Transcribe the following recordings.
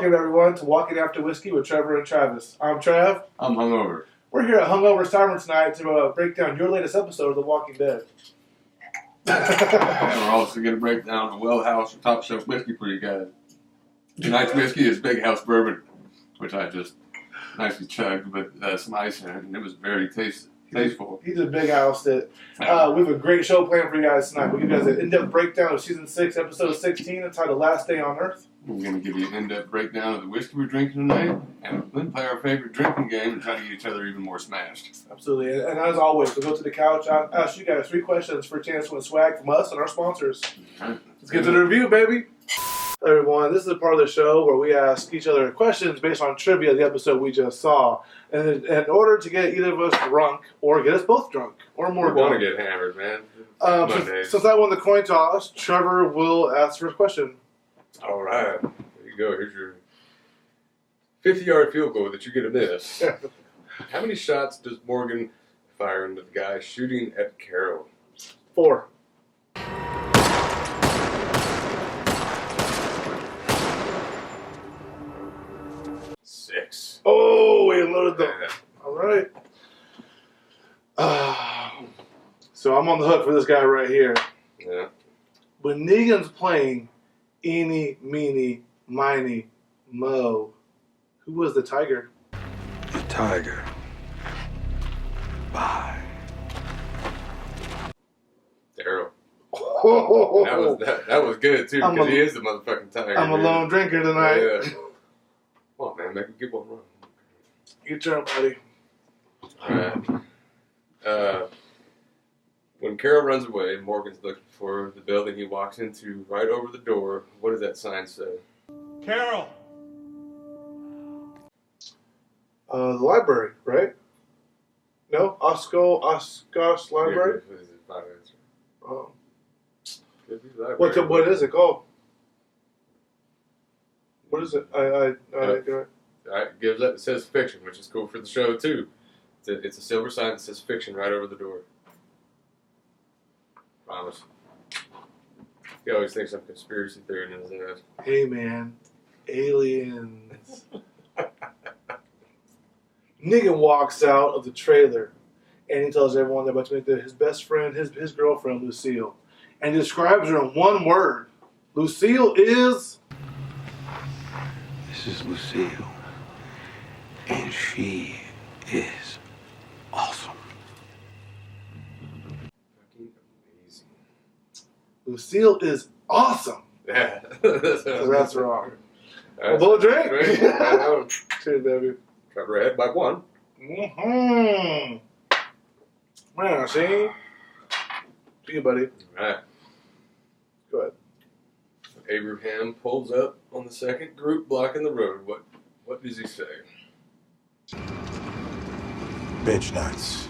Welcome, everyone, to Walking After Whiskey with Trevor and Travis. I'm Trav. I'm hungover. We're here at Hungover Tavern tonight to break down your latest episode of The Walking Dead. And we're also going to break down the Well House Top Shelf Whiskey for you guys. Tonight's whiskey is Big House Bourbon, which I just nicely chugged with some ice in it, and it was very tasteful. He's a big house that we have a great show planned for you guys tonight. We'll give you guys an in-depth breakdown of Season 6, Episode 16, entitled Last Day on Earth. We're going to give you an in-depth breakdown of the whiskey we're drinking tonight, and then play our favorite drinking game and try to get each other even more smashed. Absolutely. And as always, we'll go to the couch. I'll ask you guys 3 questions for a chance to win swag from us and our sponsors. Right. Let's get to the review, baby. Hello, everyone. This is a part of the show where we ask each other questions based on trivia of the episode we just saw. And in order to get either of us drunk, or get us both drunk, or more drunk. We want to get hammered, man. Since I won the coin toss, Trevor will ask the first question. All right. There you go. Here's your 50-yard field goal that you get to miss. How many shots does Morgan fire into the guy shooting at Carol? 4. Six. Oh, we loaded them. All right. So I'm on the hook for this guy right here. Yeah. When Negan's playing Eeny, Meeny, Miny, Mo, who was the tiger? The tiger. Bye. Daryl. Oh, That was good too, because he is the motherfucking tiger. I'm a lone drinker tonight. Yeah. Come on, man, make him get one run. Your turn, buddy. Alright. When Carol runs away, Morgan's looking for the building he walks into right over the door. What does that sign say? Carol! The library, right? No? Oshkosh Library? What is it? Five answer. Oh. Could be library. What is it called? What is it? I Alright, gives up. It says fiction, which is cool for the show too. It's a silver sign that says fiction right over the door. Promise. He always thinks I'm conspiracy theory in his ass. Hey, man. Aliens. Negan walks out of the trailer and he tells everyone they're about to meet his best friend, his girlfriend, Lucille. And he describes her in one word. Lucille is... This is Lucille. And she is awesome. Fucking amazing. Lucille is awesome. Yeah. So that's wrong. That's Well, drink. Right on. Cheers, baby. Cover ahead by 1. Mm-hmm. Man, see? See you, buddy. Alright. Go ahead. Abraham pulls up on the second group blocking the road. What does he say? Bitch nuts.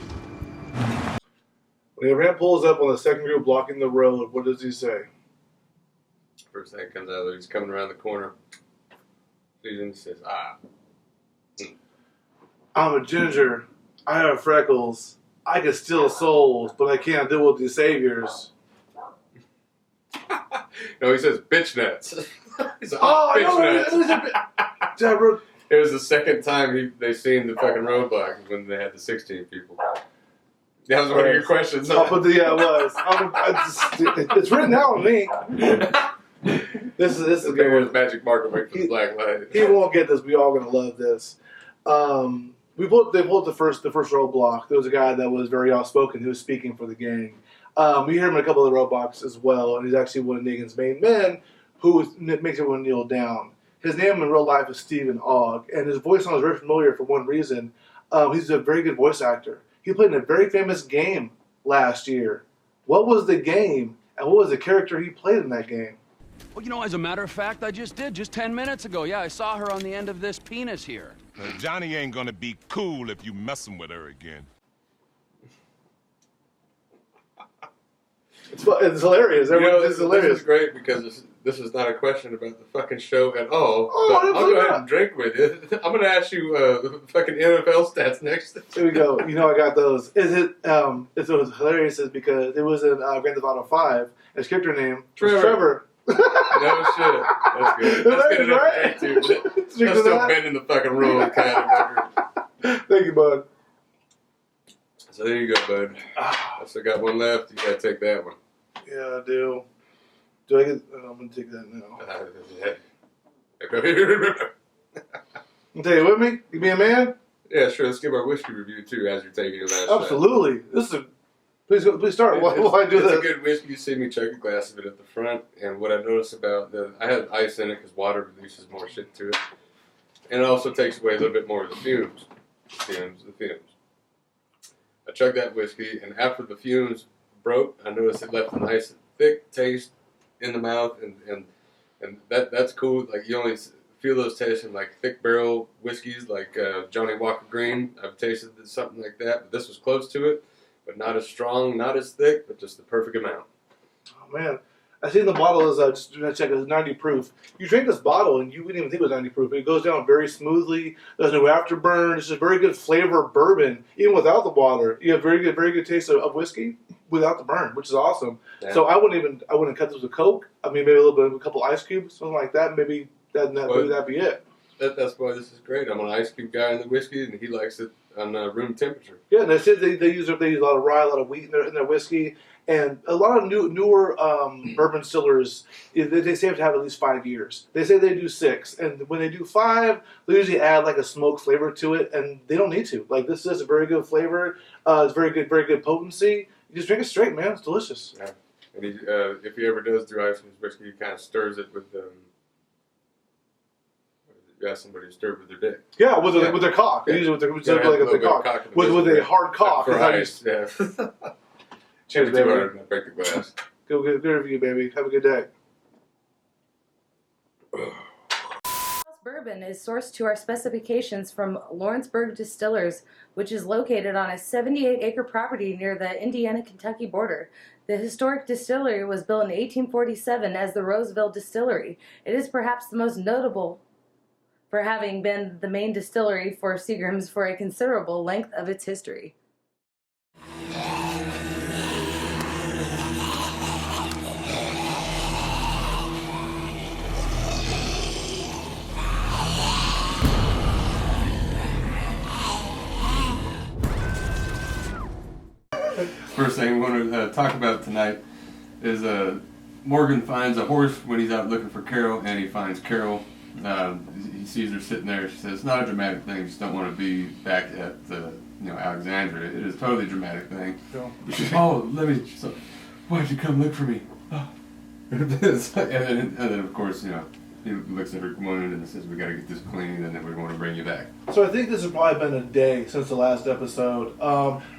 When Abraham pulls up on the second group blocking the road, what does he say? First thing that comes out of there, he's coming around the corner. Sees him, he says, I'm a ginger. I have freckles. I can steal souls, but I can't deal with these saviors. No, he says bitch nuts. He's like, Oh, bitch no, nuts. Deborah. It was the second time they seen the fucking roadblock when they had the 16 people. That was one of your questions. It was. It's written out on me. This is Okay, good. with magic marker wait for the black light. He won't get this. We all gonna love this. They pulled the first roadblock. There was a guy that was very outspoken. He was speaking for the gang. We hear him in a couple of the roadblocks as well, and he's actually one of Negan's main men who makes everyone kneel down. His name in real life is Stephen Ogg, and his voice sounds very familiar for one reason. He's a very good voice actor. He played in a very famous game last year. What was the game, and what was the character he played in that game? Well, you know, as a matter of fact, I just did, just 10 minutes ago. Yeah, I saw her on the end of this penis here. Now, Johnny ain't gonna be cool if you messing with her again. It's hilarious. It's hilarious. This is great because this is not a question about the fucking show at all. Oh, but I'll go ahead and drink with you. I'm going to ask you fucking NFL stats next. Here we go. You know I got those. It was hilarious is because it was in Grand Theft Auto 5. His character name was Trevor. No shit. That's good. That's good enough right? to drink too. That's still bending the fucking rules, kind of. Thank you, bud. So there you go, bud. I still got one left. You gotta take that one. Yeah, I do. Do I get? Oh, I'm gonna take that now. You take it with me? You be a man? Yeah, sure. Let's give our whiskey review too as you're taking your last. Absolutely. This is. Please start. Why do this? It's a good whiskey. You see me chug a glass of it at the front, and what I noticed about I had ice in it because water releases more shit to it, and it also takes away a little bit more of the fumes. The fumes. I chugged that whiskey, and after the fumes broke, I noticed it left a nice thick taste in the mouth, and that's cool. Like you only feel those tastes in like thick barrel whiskeys, like Johnny Walker Green. I've tasted something like that, but this was close to it, but not as strong, not as thick, but just the perfect amount. Oh man, I seen the bottle is just check. It's 90 proof. You drink this bottle and you wouldn't even think it was 90 proof. It goes down very smoothly. There's no afterburn. It's a very good flavor of bourbon, even without the water. You have very good taste of whiskey without the burn, which is awesome. Yeah. So I wouldn't cut this with Coke. I mean, maybe a couple ice cubes, something like that. Maybe that'd be it. That's why this is great. I'm an ice cube guy in the whiskey, and he likes it on room temperature. Yeah, and they use a lot of rye, a lot of wheat in their whiskey, and a lot of newer bourbon distillers. They say have to have at least 5 years. They say they do 6, and when they do 5, they usually add like a smoke flavor to it, and they don't need to. Like this is a very good flavor. It's very good potency. You just drink it straight, man. It's delicious. Yeah, and if he ever does do ice in his whiskey, he kind of stirs it with you ask somebody to stir it with their dick. Yeah, with their cock. Yeah. Usually with their cock. With a hard cock. For ice, yeah. Cheers, baby. Break the glass. Good review, baby. Have a good day. House Bourbon is sourced to our specifications from Lawrenceburg Distillers, which is located on a 78-acre property near the Indiana-Kentucky border. The historic distillery was built in 1847 as the Roseville Distillery. It is perhaps the most notable for having been the main distillery for Seagram's for a considerable length of its history. First thing we want to talk about tonight is Morgan finds a horse when he's out looking for Carol, and he finds Carol. He sees her sitting there. She says, "It's not a dramatic thing. You just don't want to be back at Alexandria. It is a totally dramatic thing." Yeah. She says, "Oh, so, why'd you come look for me?" Oh. and then of course, he looks at her wound and says, "We got to get this clean, and then we want to bring you back." So I think this has probably been a day since the last episode.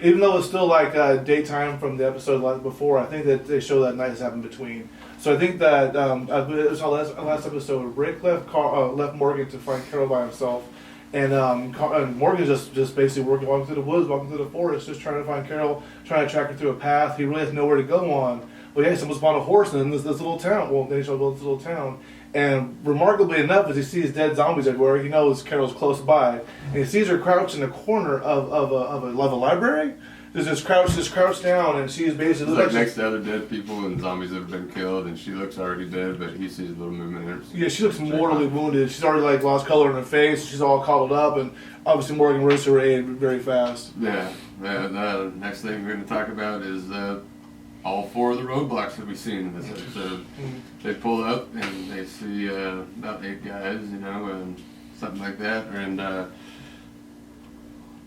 Even though it's still like daytime from the episode before, I think that they show that night has happened between. So I think that it was our last episode. Rick left Morgan to find Carol by himself, and Morgan's just basically walking through the woods, walking through the forest, just trying to find Carol, trying to track her through a path. He really has nowhere to go on. Well, yeah, someone's on a horse in this little town. Well, they show this little town. And remarkably enough, as he sees dead zombies everywhere, he knows Carol's close by. And he sees her crouched in a corner of a library. There's just crouched down, and she's basically like next to other dead people and zombies that have been killed, and she looks already dead, but he sees a little movement in her. Yeah, she looks mortally wounded. She's already lost color in her face. She's all coddled up, and obviously Morgan runs to her aid very fast. Yeah. The next thing we're going to talk about is all 4 of the roadblocks that we've seen in this episode. They pull up and they see about 8 guys, something like that, and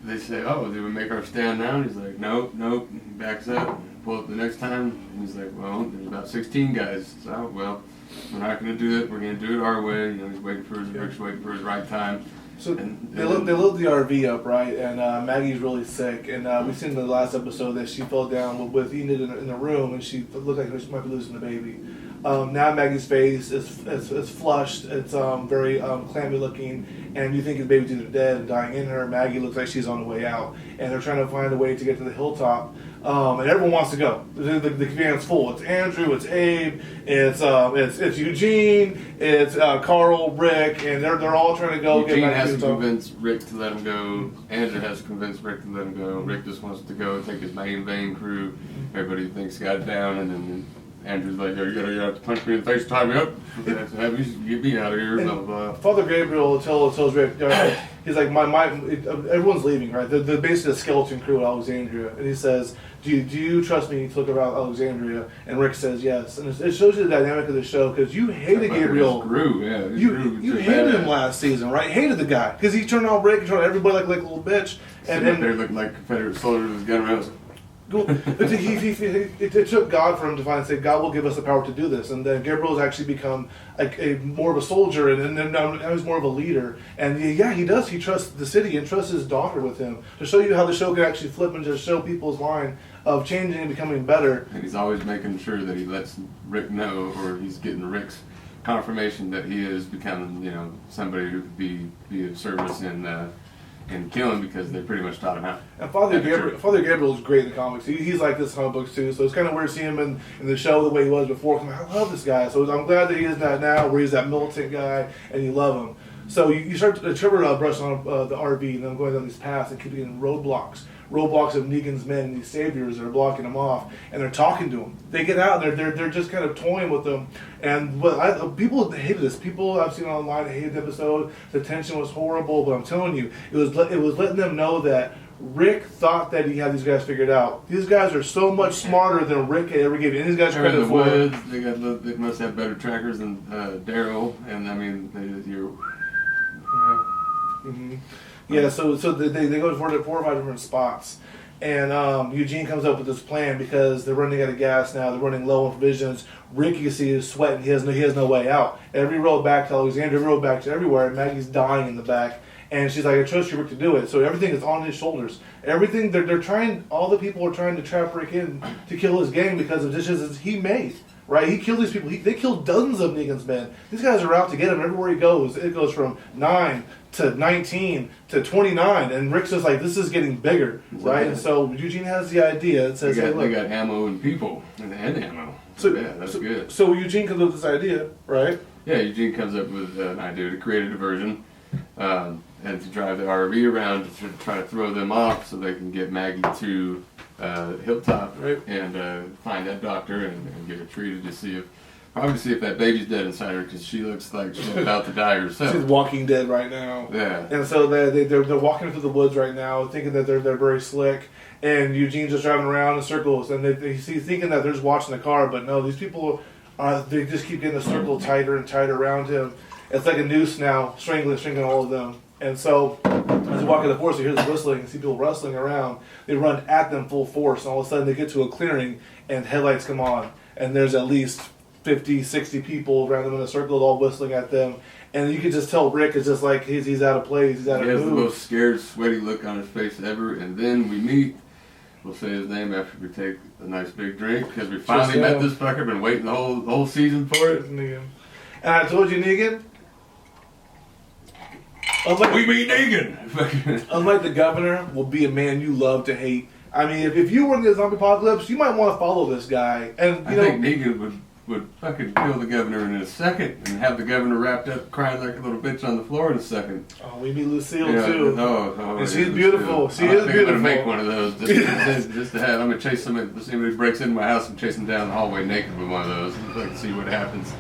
they say, "Oh, do we make our stand now?" And he's like, "Nope." He backs up, pull up the next time, and he's like, "Well, there's about 16 guys, so we're not going to do it. We're going to do it our way." He's waiting for Rick's waiting for his right time. So they load the RV up, right? And Maggie's really sick. And we've seen in the last episode that she fell down with Enid in the room, and she looked like she might be losing the baby. Now Maggie's face is flushed. It's very clammy looking, and you think the baby's either dead and dying in her. Maggie looks like she's on the way out, and they're trying to find a way to get to the hilltop. And everyone wants to go. The command's full. It's Andrew, it's Abe, it's Eugene, it's Carl, Rick, and they're all trying to go. Eugene has to convince Rick to let him go. Andrew has to convince Rick to let him go. Rick just wants to go and take his main vein crew. Everybody thinks got it down, and then Andrew's like, you have to punch me in the face, tie me up, have you get me out of here, blah, blah, blah. Father Gabriel tells Rick, he's like, everyone's leaving, right? They're basically a skeleton crew at Alexandria. And he says, do you trust me to look around Alexandria? And Rick says yes. And it shows you the dynamic of the show, because you hated Gabriel. You hated him last season, right? Hated the guy. Because he turned on Rick and turned on everybody like a little bitch. And then they're looking like Confederate soldiers with gun around. It took God for him to finally say, God will give us the power to do this. And then Gabriel has actually become more of a soldier, and then now he's more of a leader. And yeah, he does. He trusts the city and trusts his daughter with him to show you how the show can actually flip and just show people's line of changing and becoming better. And he's always making sure that he lets Rick know, or he's getting Rick's confirmation that he is becoming, somebody who could be of service and kill him, because they pretty taught him how. And Father Gabriel is great in the comics. He's like this in comic books too, so it's kind of weird to see him in the show the way he was before. I love this guy, so I'm glad that he is that now, where he's that militant guy, and you love him. So you start Trevor brushing on the RV, and then going down these paths and keep getting roadblocks of Negan's men and these saviors that are blocking him off, and they're talking to him. They get out and they're just kind of toying with them. And people hated this. People I've seen online hated the episode. The tension was horrible, but I'm telling you, it was letting them know that Rick thought that he had these guys figured out. These guys are so much smarter than Rick ever gave any of these guys credit for. They must have better trackers than Daryl, and I mean, Yeah, so they go to 4 or 5 different spots, and Eugene comes up with this plan because they're running out of gas now. They're running low on provisions. Rick, you can see, is sweating. He has no way out. Every road back to Alexandria, every road back to everywhere, and Maggie's dying in the back. And she's like, I trust you, Rick, to do it. So everything is on his shoulders. Everything they're trying. All the people are trying to trap Rick in to kill his gang because of decisions he made. Right, he killed these people. They killed dozens of Negan's men. These guys are out to get him everywhere he goes. It goes from 9 to 19 to 29, and Rick's just like, this is getting bigger, right? And so Eugene has the idea. It says, they got ammo and people and ammo. So yeah, that's good. So Eugene comes up with this idea, right? Yeah, Eugene comes up with an idea to create a diversion, and to drive the RV around to try to throw them off so they can get Maggie to Hilltop, right, and find that doctor and get her treated to see if that baby's dead inside her, because she looks like she's about to die herself. She's walking dead right now. Yeah. And so they're walking through the woods right now, thinking that they're very slick. And Eugene's just driving around in circles, and he's thinking that they're just watching the car, but no, these people they just keep getting the circle tighter and tighter around him. It's like a noose now, strangling all of them. And so, as you walk in the forest, you hear the whistling and see people rustling around. They run at them full force, and all of a sudden they get to a clearing, and headlights come on. And there's at least 50, 60 people around them in a circle, all whistling at them. And you can just tell Rick is just like, he's out of place, he's out of mood. He has the most scared, sweaty look on his face ever. And then we meet, we'll say his name after we take a nice big drink, because we finally met this fucker, been waiting the whole season for it. Negan. And I told you, Negan, we meet Negan. Unlike the governor, will be a man you love to hate. I mean, if you were in the zombie apocalypse, you might want to follow this guy. And I think Negan would fucking kill the governor in a second, and have the governor wrapped up crying like a little bitch on the floor in a second. Oh, we meet Lucille too. And she's beautiful. She is beautiful. I'm gonna make one of those just to have. I'm gonna chase somebody. If somebody breaks into my house, I'm chasing down the hallway naked with one of those, like see what happens.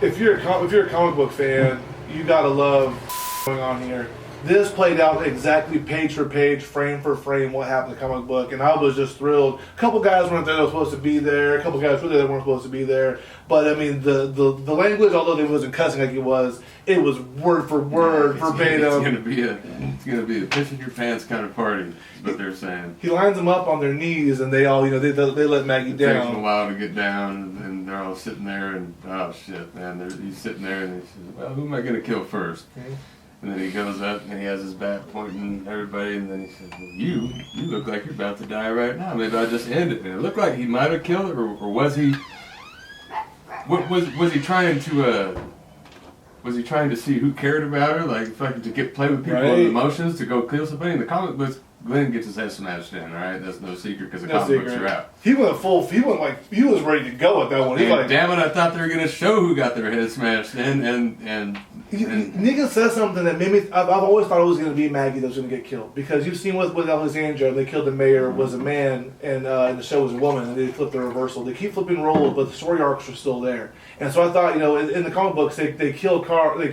If you're a comic book fan, you gotta love going on here. This played out exactly page for page, frame for frame, what happened in the comic book, and I was just thrilled. A couple guys weren't there that were supposed to be there. A couple guys were there that weren't supposed to be there. But I mean, the language, although it wasn't cussing like it was word for word, verbatim. It's gonna be a piss in your pants kind of party. Is what they're saying. He lines them up on their knees, and they all, they let Maggie down. It takes them a while to get down, and they're all sitting there, and oh shit, man, he's sitting there, and he says, "Well, who am I gonna kill first?" Mm-hmm. And then he goes up and he has his bat pointing at everybody, and then he says, well, you look like you're about to die right now. Maybe I'll just end it. And it looked like he might have killed her, or was he? Was he trying to? Was he trying to see who cared about her, like fucking to play with people's emotions, to go kill somebody? In the comic books, Glenn gets his head smashed in, alright? That's no secret because the No comic books secret. are out. He was ready to go at that one. He And like, damn it, I thought they were going to show who got their head smashed in, and Negan said something that made me. I've always thought it was going to be Maggie that was going to get killed because you've seen with Alexandra, they killed the mayor was a man and the show was a woman, and they flipped the reversal. They keep flipping roles, but the story arcs are still there. And so I thought, in the comic books, they kill Glenn,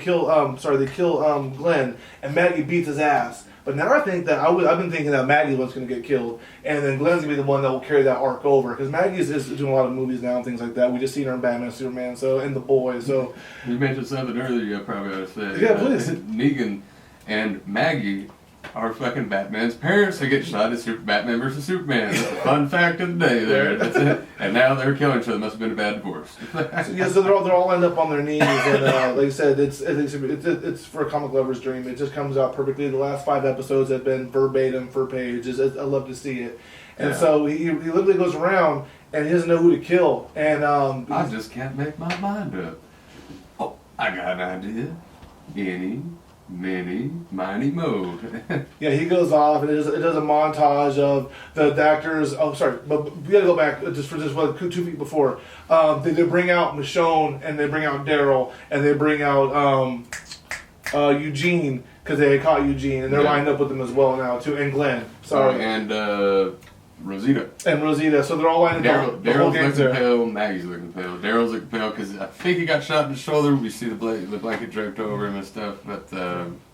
and Maggie beats his ass. But now I think that I've been thinking that Maggie was going to get killed, and then Glenn's going to be the one that will carry that arc over. Because Maggie is doing a lot of movies now and things like that. We just seen her in Batman, Superman, and The Boys. So you mentioned something earlier. I probably ought to say. Yeah, please. Negan and Maggie are fucking Batman's parents who get shot at Batman versus Superman. That's a fun fact of the day there. That's it. And now they're killing each other. Must have been a bad divorce. So they're all lined up on their knees, and like I said, it's for a comic lover's dream. It just comes out perfectly. The last 5 episodes have been verbatim for page. I love to see it. And so he literally goes around and he doesn't know who to kill. And I just can't make my mind up. Oh, I got an idea. Any, many, miny, mo. yeah, he goes off and it does a montage of the actors. Oh, sorry, but we gotta go back just 2 feet before. They bring out Michonne and they bring out Daryl and they bring out Eugene because they had caught Eugene and they're lined up with them as well now too, and Glenn. Sorry, and Rosita. And Rosita, so they're all lined up. Daryl's looking pale, Maggie's looking pale. Daryl's looking pale because I think he got shot in the shoulder. We see the blanket draped over him and stuff, but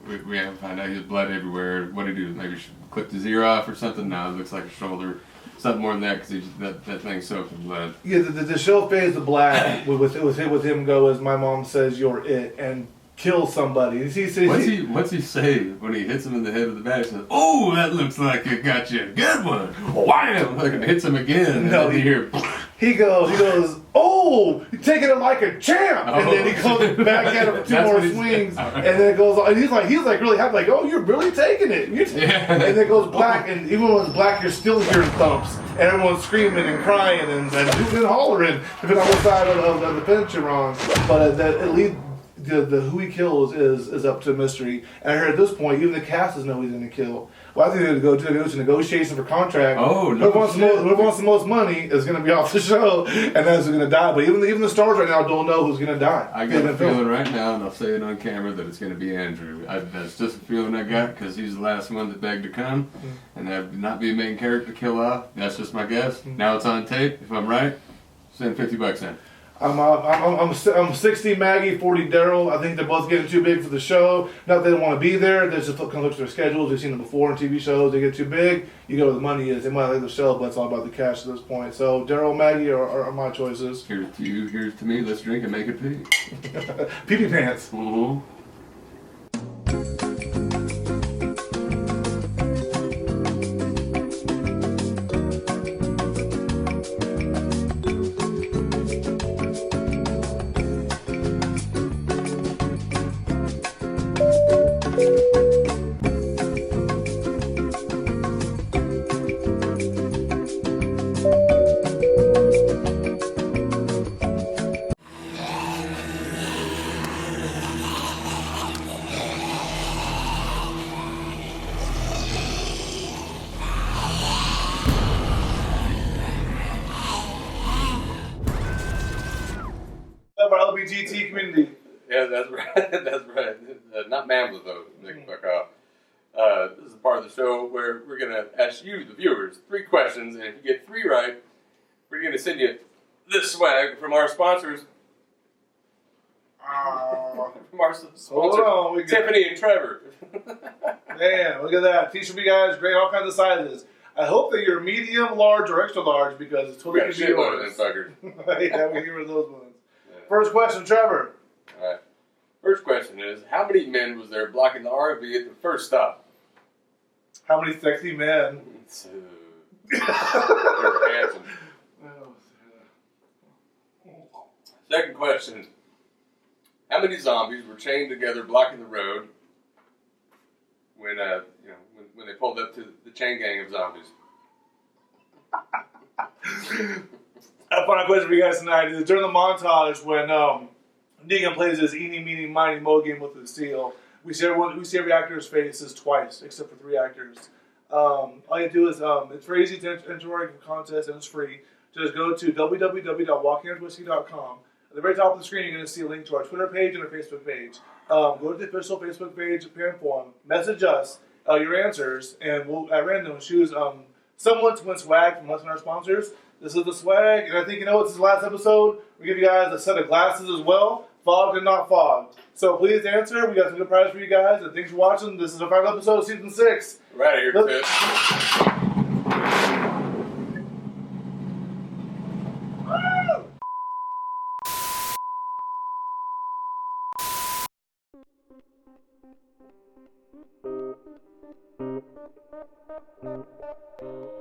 we haven't found out. He has blood everywhere. What did he do? Maybe clipped his ear off or something? No, it looks like a shoulder. Something more than that because that thing's soaked in blood. Yeah, the show fades to black with him go as my mom says you're it and kill somebody. What's he say when he hits him in the head with the bat? He says, "Oh, that looks like it got you a good one." Wham! Like it hits him again. No, and then you hear. He goes, "Oh, you're taking it like a champ," and then he goes back at him for 2 more swings, and then it goes. And he's like really happy, like, "Oh, you're really taking it." And then it goes black, and even when it's black, you're still hearing thumps, and everyone's screaming and crying and hooting and hollering, depending on what side of the fence you're on. But at least. The who he kills is up to mystery. And I heard at this point, even the cast doesn't know who he's going to kill. Well, I think they're going to go to negotiation for contract. Oh, no whoever wants the most money is going to be off the show, and that's who's going to die. But even the stars right now don't know who's going to die. I got a feeling right now, and I'll say it on camera, that it's going to be Andrew. That's just a feeling I got because he's the last one that begged to come, and that not be a main character to kill off. That's just my guess. Now it's on tape. If I'm right, send $50 in. I'm 60 Maggie, 40 Daryl. I think they're both getting too big for the show. Not that they don't want to be there. They just kind of look at their schedules. We've seen them before on TV shows. They get too big. You go where the money is. They might like the show, but it's all about the cash at this point. So Daryl, Maggie are my choices. Here's to you. Here's to me. Let's drink and make it pee. Pee-pee pants. Mm-hmm. Of our LGBT community. Yeah, that's right. That's right. Not Mambla, though. They can fuck off. This is the part of the show where we're going to ask you, the viewers, 3 questions, and if you get 3 right, we're going to send you this swag from our sponsors. From our sponsors, Tiffany and Trevor. Man, look at that. T-shirt, you guys, great, all kinds of sizes. I hope that you're medium, large, or extra large because it's totally going to be yours. Yeah, we get rid of those ones. Yeah. First question, Trevor. All right. First question is, how many men was there blocking the RV at the first stop? How many sexy men? They were handsome. Second question. How many zombies were chained together blocking the road when they pulled up to the chain gang of zombies? A final question for you guys tonight is during the montage when Negan plays his eeny, meeny, miny, mo game with the seal. We see every actor's faces twice, except for 3 actors. All you do is, it's very easy to enter our contest and it's free. Just go to www.walkingearthwhiskey.com. At the very top of the screen, you're going to see a link to our Twitter page and our Facebook page. Go to the official Facebook page, Panform, message us your answers, and we'll at random choose someone to win swag from us and our sponsors. This is the swag, and I think, this is the last episode. We give you guys a set of glasses as well, fogged and not fogged. So please answer. We got some good prizes for you guys, and thanks for watching. This is our final episode of Season 6. We're out of here, Chris.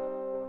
Woo!